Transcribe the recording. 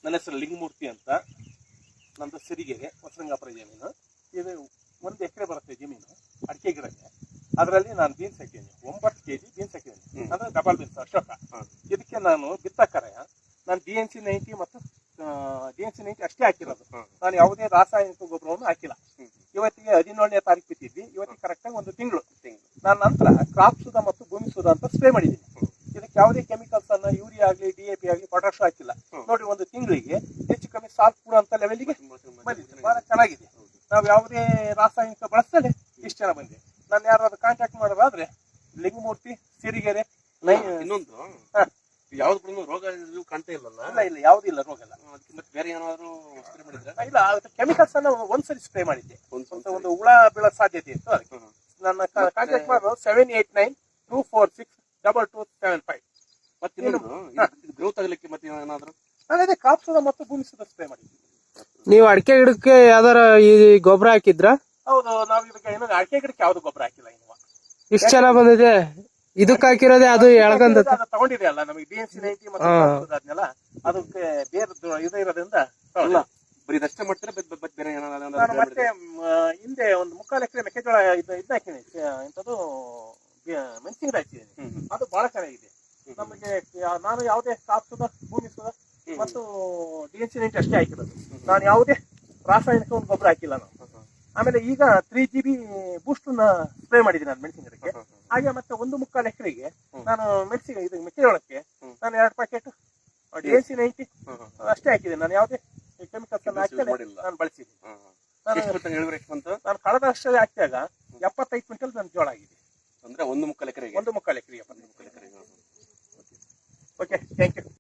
ನನ್ನ ಹೆಸರು ಲಿಂಗಮೂರ್ತಿ ಅಂತ. ನಂದು ಸಿರಿಗೆರೆ, ಹೊಸರಂಗಾಪುರ ಜಮೀನು. ಇದು 1 ಎಕರೆ ಬರುತ್ತೆ ಜಮೀನು, ಅಡಿಕೆ ಗಿಡಕ್ಕೆ. ಅದರಲ್ಲಿ ನಾನು ಬೀನ್ಸ್ ಹಾಕಿದ್ದೀನಿ, 9 kg ಬೀನ್ಸ್ ಹಾಕಿದ್ದೀನಿ. ಅಂದ್ರೆ ಡಬಲ್ ಬೀನ್ಸ್ ಅಶೋಕ. ಇದಕ್ಕೆ ನಾನು ಬಿತ್ತಕ್ಕರೆ ನಾನು DNC 90 ಮತ್ತು DNC 90 ಅಷ್ಟೇ ಹಾಕಿರೋದು. ನಾನು ಯಾವುದೇ ರಾಸಾಯನಿಕ ಗೊಬ್ಬರವನ್ನು ಹಾಕಿಲ್ಲ. ಇವತ್ತಿಗೆ 17ನೇ ತಾರೀಕು ಬಿತ್ತಿದ್ವಿ. ಇವತ್ತಿಗೆ ಕರೆಕ್ಟಾಗಿ 1 ತಿಂಗಳು. ನಾನು ನಂತರ ಕ್ರಾಪ್ ಸುಧಾ ಮತ್ತು ಭೂಮಿ ಸುಧಾ ಅಂತ ಸ್ಪ್ರೇ ಮಾಡಿದ್ದೀನಿ. ಇದಕ್ಕೆ ಯಾವುದೇ ಕೆಮಿಕಲ್ಸ್ ಅನ್ನ ಯೂರಿಯಾ ಆಗಲಿ, DAP ಆಗಲಿ, ಪೊಟ್ಯಾಶ್ ಹಾಕಿಲ್ಲ. ನೋಡಿ, 1 ತಿಂಗಳಿಗೆ ಹೆಚ್ಚು ಕಮ್ಮಿ ಸಾಕು ಕೂಡ ಅಂತ ಲೆವೆಲ್ಗೆ ಬಂದಿದೆ. ಬಹಳ ಚೆನ್ನಾಗಿದೆ. ನಾವು ಯಾವುದೇ ರಾಸಾಯನಿಕ ಬಳಸದೆ ಇಷ್ಟು ಜನ ಬಂದಿದೆ. ನಾನು ಯಾರಾದ್ರೂ ಕಾಂಟ್ಯಾಕ್ಟ್ ಮಾಡೋದಾದ್ರೆ ಲಿಂಗಮೂರ್ತಿ, ಸಿರಿಗೆರೆ. ಇನ್ನೊಂದು ಯಾವ್ದು ರೋಗ ಕಾಣ್ತಾ ಇಲ್ಲಲ್ಲ? ಇಲ್ಲ, ಯಾವ್ದು ಇಲ್ಲ ರೋಗ. ಅದಕ್ಕೆ ಬೇರೆ ಏನಾದ್ರು ಸ್ಪ್ರೇ ಮಾಡಿದ್ರೆ? ಇಲ್ಲ, ಕೆಮಿಕಲ್ಸ್ ಅನ್ನ ಒಂದ್ಸರಿ ಸ್ಪ್ರೇ ಮಾಡಿದ್ದೆ. ಒಂದು ಹುಳ ಬೀಳೋ ಸಾಧ್ಯತೆ ಇತ್ತು. ಅದಕ್ಕೆ ನನ್ನ ಕಾಂಟ್ಯಾಕ್ಟ್ ಮಾಡೋದು 7892462275. ಮತ್ತೆ ಗ್ರೋತ್ ಆಗ್ಲಿಕ್ಕೆ ಮತ್ತೆ ಏನಾದ್ರು? ಅದೇ ಕ್ರಾಪ್ ಸುಧಾ ಮತ್ತು ಭೂಮಿ ಸುಧಾ ಸ್ಪ್ರೇ ಮಾಡಿದ್ವಿ. ನೀವು ಅಡಿಕೆ ಗಿಡಕ್ಕೆ ಯಾವ್ದಾರ ಈ ಗೊಬ್ಬರ ಹಾಕಿದ್ರ? ಹೌದು, ನಾವು ಇದಕ್ಕೆ ಇನ್ನೊಂದು ಅಡಿಕೆ ಗಿಡಕ್ಕೆ ಯಾವ್ದು ಗೊಬ್ಬರ ಹಾಕಿಲ್ಲ ಇನ್ನು. ಇಷ್ಟು ಚೆನ್ನಾಗ್ ಬಂದಿದೆ. ಇದಕ್ಕೆ ಹಾಕಿರೋದೇ ಅದು ಎಳ್ಕಂತ ತಗೊಂಡಿದೆ ಅಲ್ಲ, ನಮಗೆ DNC 90 ಮತ್ತು ಅದನ್ನೆಲ್ಲ ಅದಕ್ಕೆ ಬೇರೆ ಇದು ಇರೋದ್ರಿಂದ ಬರೀ ಇದಷ್ಟೇ ಮಾಡ್ತಾರೆ, ಬೇರೆ ನಾನು ಮತ್ತೆ ಹಿಂದೆ 1/4 ಎಕರೆ ಮೆಕ್ಕೆಜೋಳ ಇದು ಹಾಕಿದ್ದೀನಿ. ಇಂಥದ್ದು ಮೆಣಸಿನ ಗಿಡ ಹಾಕಿದ್ದೀನಿ. ಅದು ಬಹಳ ಚೆನ್ನಾಗಿದೆ. ನಮಗೆ ನಾನು ಯಾವುದೇ ಕ್ರಾಪ್ ಸುಧಾ, ಭೂಮಿ ಸುಧಾ ಮತ್ತು DNC 90 ಅಷ್ಟೇ ಹಾಕಿರೋದು. ನಾನು ಯಾವುದೇ ರಾಸಾಯನಿಕ ಒಂದು ಗೊಬ್ಬರ ಹಾಕಿಲ್ಲ ನಾನು. ಆಮೇಲೆ ಈಗ 3GB ಬೂಸ್ಟ್ ಸ್ಪ್ರೇ ಮಾಡಿದ್ದೀನಿ ನಾನು ಮೆಣಸಿನ ಗಿಡಕ್ಕೆ. ಹಾಗೆ ಮತ್ತೆ 1/4 ಎಕರೆಗೆ ನಾನು ಮೆಕ್ಕೆಜೋಳಕ್ಕೆ ನಾನು 2 ಪ್ಯಾಕೆಟ್ DNC 90 ಅಷ್ಟೇ ಹಾಕಿದ್ದೀನಿ. ನಾನು ಯಾವುದೇ ಕೆಮಿಕಲ್ಸ್ ಅನ್ನು ಹಾಕಿಲ್ಲ, ನಾನು ಬಳಸಿದ್ದೀನಿ. ನಾನು ಕಳೆದ ವರ್ಷ ಹಾಕಿದಾಗ